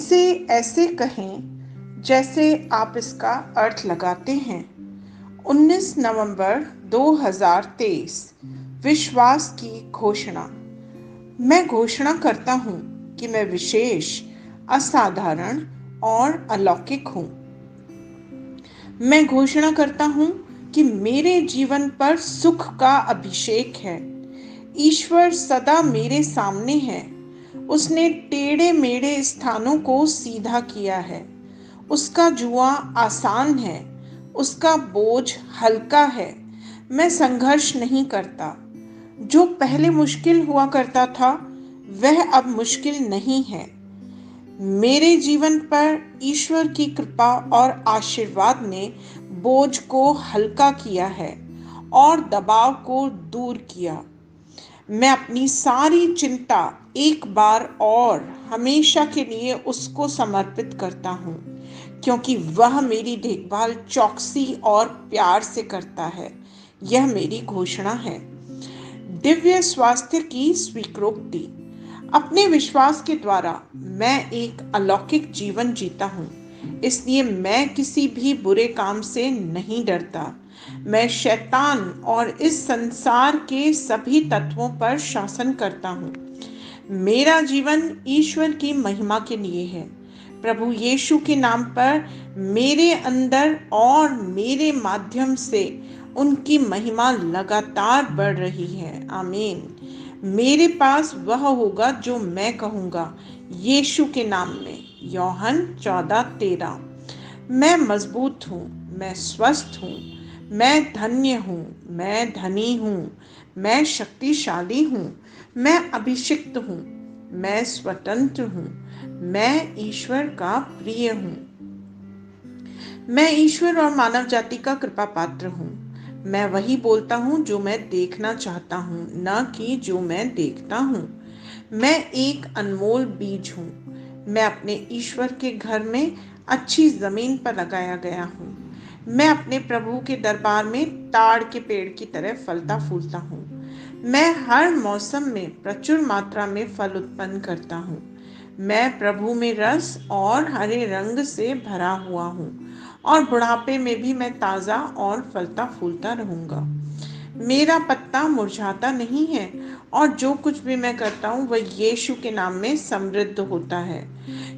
इसे ऐसे कहें जैसे आप इसका अर्थ लगाते हैं। 19 नवंबर 2023। विश्वास की घोषणा। मैं घोषणा करता हूँ कि मैं विशेष, असाधारण और अलौकिक हूँ। मैं घोषणा करता हूँ कि मेरे जीवन पर सुख का अभिषेक है। ईश्वर सदा मेरे सामने है। उसने टेढ़े मेढ़े स्थानों को सीधा किया है। उसका जुआ आसान है। उसका बोझ हल्का है। मैं संघर्ष नहीं करता। जो पहले मुश्किल हुआ करता था वह अब मुश्किल नहीं है। मेरे जीवन पर ईश्वर की कृपा और आशीर्वाद ने बोझ को हल्का किया है और दबाव को दूर किया। मैं अपनी सारी चिंता एक बार और हमेशा के लिए उसको समर्पित करता हूँ, क्योंकि वह मेरी देखभाल चौकसी और प्यार से करता है। यह मेरी घोषणा है। दिव्य स्वास्थ्य की स्वीकृति। अपने विश्वास के द्वारा मैं एक अलौकिक जीवन जीता हूँ, इसलिए मैं किसी भी बुरे काम से नहीं डरता। मैं शैतान और इस संसार के सभी तत्वों पर शासन करता हूँ। मेरा जीवन ईश्वर की महिमा के लिए है। प्रभु यीशु के नाम पर मेरे अंदर और मेरे माध्यम से उनकी महिमा लगातार बढ़ रही है। आमीन। मेरे पास वह होगा जो मैं कहूँगा, यीशु के नाम में। यूहन्ना 14:13। मैं मजबूत हूँ, मैं स्वस्थ हूँ, मैं धन्य हूँ, मैं धनी हूँ, मैं शक्तिशाली हूँ, मैं अभिषिक्त हूँ, मैं स्वतंत्र हूँ, मैं ईश्वर का प्रिय हूँ। मैं ईश्वर और मानव जाति का कृपा पात्र हूँ। मैं वही बोलता हूँ जो मैं देखना चाहता हूँ, न कि जो मैं देखता हूँ। मैं एक अनमोल बीज हूँ। मैं अपने ईश्वर के घर में अच्छी जमीन पर लगाया गया हूँ। मैं अपने प्रभु के दरबार में ताड़ के पेड़ की तरह फलता फूलता हूँ। मैं हर मौसम में प्रचुर मात्रा में फल उत्पन्न करता हूँ। मैं प्रभु में रस और हरे रंग से भरा हुआ हूँ और बुढ़ापे में भी मैं ताज़ा और फलता फूलता रहूँगा। मेरा पत्ता मुरझाता नहीं है और जो कुछ भी मैं करता हूँ वह यीशु के नाम में समृद्ध होता है।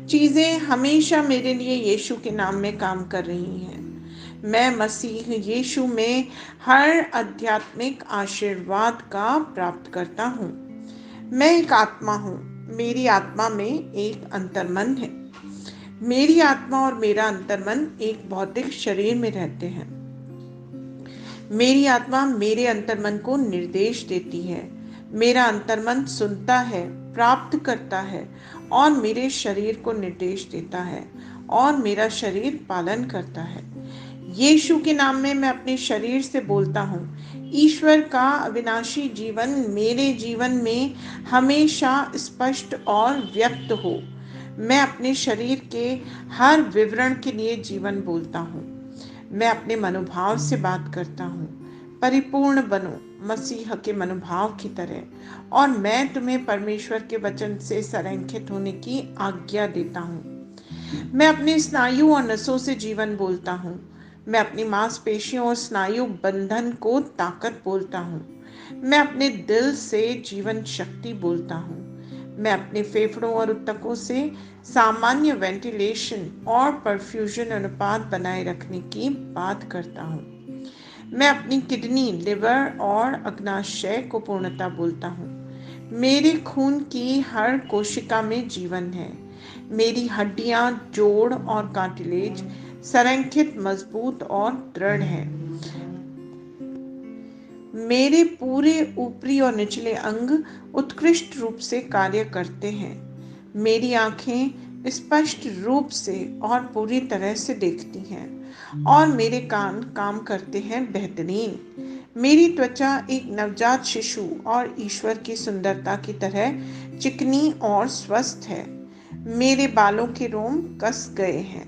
चीज़ें हमेशा मेरे लिए यीशु के नाम में काम कर रही हैं। मैं मसीह यीशु में हर आध्यात्मिक आशीर्वाद का प्राप्त करता हूँ। मैं एक आत्मा हूँ। मेरी आत्मा में एक अंतर्मन है। मेरी आत्मा और मेरा अंतर्मन एक भौतिक शरीर में रहते हैं। मेरी आत्मा मेरे अंतर्मन को निर्देश देती है। मेरा अंतर्मन सुनता है, प्राप्त करता है और मेरे शरीर को निर्देश देता है और मेरा शरीर पालन करता है। यीशु के नाम में मैं अपने शरीर से बोलता हूँ, ईश्वर का अविनाशी जीवन मेरे जीवन में हमेशा स्पष्ट और व्यक्त हो। मैं अपने शरीर के हर विवरण के लिए जीवन बोलता हूँ। मैं अपने मनोभाव से बात करता हूँ, परिपूर्ण बनो मसीह के मनोभाव की तरह, और मैं तुम्हें परमेश्वर के वचन से संरेखित होने की आज्ञा देता हूँ। मैं अपने स्नायु और नसों से जीवन बोलता हूँ। मैं अपनी मांसपेशियों और स्नायु बंधन को ताकत बोलता हूँ। मैं अपने दिल से जीवन शक्ति बोलता हूँ। मैं अपने फेफड़ों और ऊतकों से सामान्य वेंटिलेशन और परफ्यूजन अनुपात बनाए रखने की बात करता हूँ। मैं अपनी किडनी, लिवर और अग्नाशय को पूर्णता बोलता हूँ। मेरे खून की हर कोशिका में जीवन है। मेरी हड्डियां, जोड़ और कार्टिलेज संरेखित, मजबूत और दृढ़ हैं। मेरे पूरे ऊपरी और निचले अंग उत्कृष्ट रूप से कार्य करते हैं। मेरी आंखें स्पष्ट रूप से और पूरी तरह से देखती हैं और मेरे कान काम करते हैं बेहतरीन। मेरी त्वचा एक नवजात शिशु और ईश्वर की सुंदरता की तरह चिकनी और स्वस्थ है। मेरे बालों के रोम कस गए हैं।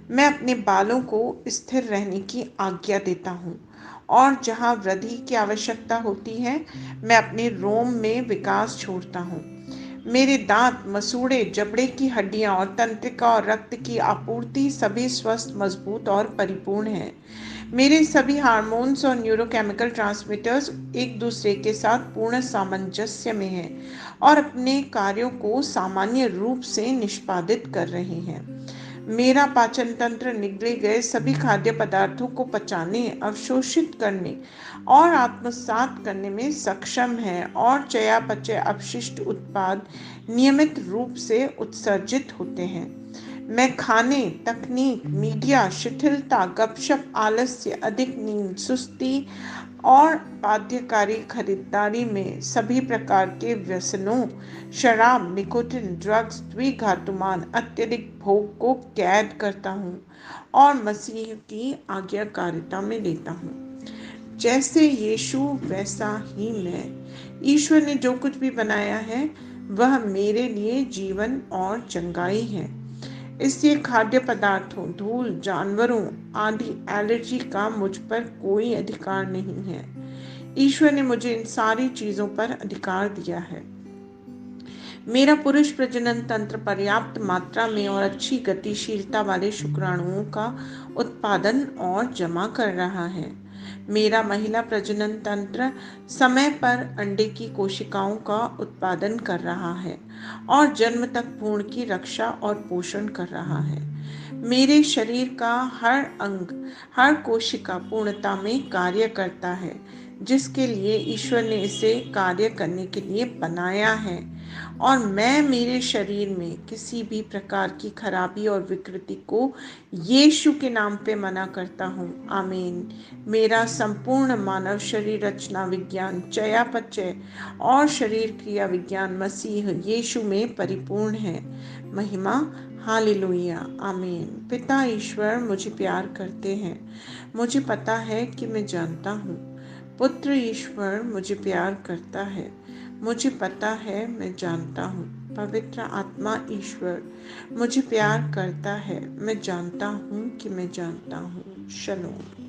मैं अपने बालों को स्थिर रहने की आज्ञा देता हूँ और जहाँ वृद्धि की आवश्यकता होती है मैं अपने रोम में विकास छोड़ता हूँ। मेरे दांत, मसूड़े, जबड़े की हड्डियां और तंत्रिका और रक्त की आपूर्ति सभी स्वस्थ, मजबूत और परिपूर्ण है। मेरे सभी हार्मोन्स और न्यूरोकेमिकल ट्रांसमीटर्स एक दूसरे के साथ पूर्ण सामंजस्य में हैं और अपने कार्यों को सामान्य रूप से निष्पादित कर रहे हैं। मेरा पाचन तंत्र निगले गए सभी खाद्य पदार्थों को पचाने, अवशोषित करने और आत्मसात करने में सक्षम है और चयापचय अपशिष्ट उत्पाद नियमित रूप से उत्सर्जित होते हैं। मैं खाने, तकनीक, मीडिया, शिथिलता, गपशप, आलस्य, अधिक नींद, सुस्ती और बाध्यकारी खरीदारी में सभी प्रकार के व्यसनों, शराब, निकोटिन, ड्रग्स, द्विघातुमान, अत्यधिक भोग को कैद करता हूँ और मसीह की आज्ञाकारिता में लेता हूँ। जैसे यीशु वैसा ही मैं। ईश्वर ने जो कुछ भी बनाया है वह मेरे लिए जीवन और चंगाई है। इसलिए खाद्य पदार्थों, धूल, जानवरों आदि एलर्जी का मुझ पर कोई अधिकार नहीं है। ईश्वर ने मुझे इन सारी चीजों पर अधिकार दिया है। मेरा पुरुष प्रजनन तंत्र पर्याप्त मात्रा में और अच्छी गतिशीलता वाले शुक्राणुओं का उत्पादन और जमा कर रहा है। मेरा महिला प्रजनन तंत्र समय पर अंडे की कोशिकाओं का उत्पादन कर रहा है और जन्म तक भ्रूण की रक्षा और पोषण कर रहा है। मेरे शरीर का हर अंग, हर कोशिका पूर्णता में कार्य करता है, जिसके लिए ईश्वर ने इसे कार्य करने के लिए बनाया है। और मैं मेरे शरीर में किसी भी प्रकार की खराबी और विकृति को यीशु के नाम पे मना करता हूँ। आमीन। मेरा संपूर्ण मानव शरीर रचना विज्ञान, चयापचय और शरीर क्रिया विज्ञान मसीह यीशु में परिपूर्ण है। महिमा हालेलुया। आमीन। पिता ईश्वर मुझे प्यार करते हैं। मुझे पता है कि मैं जानता हूँ। पुत्र ईश्वर मुझे प्यार करता है। मुझे पता है, मैं जानता हूँ। पवित्र आत्मा ईश्वर मुझे प्यार करता है। मैं जानता हूँ कि मैं जानता हूँ। शलोम।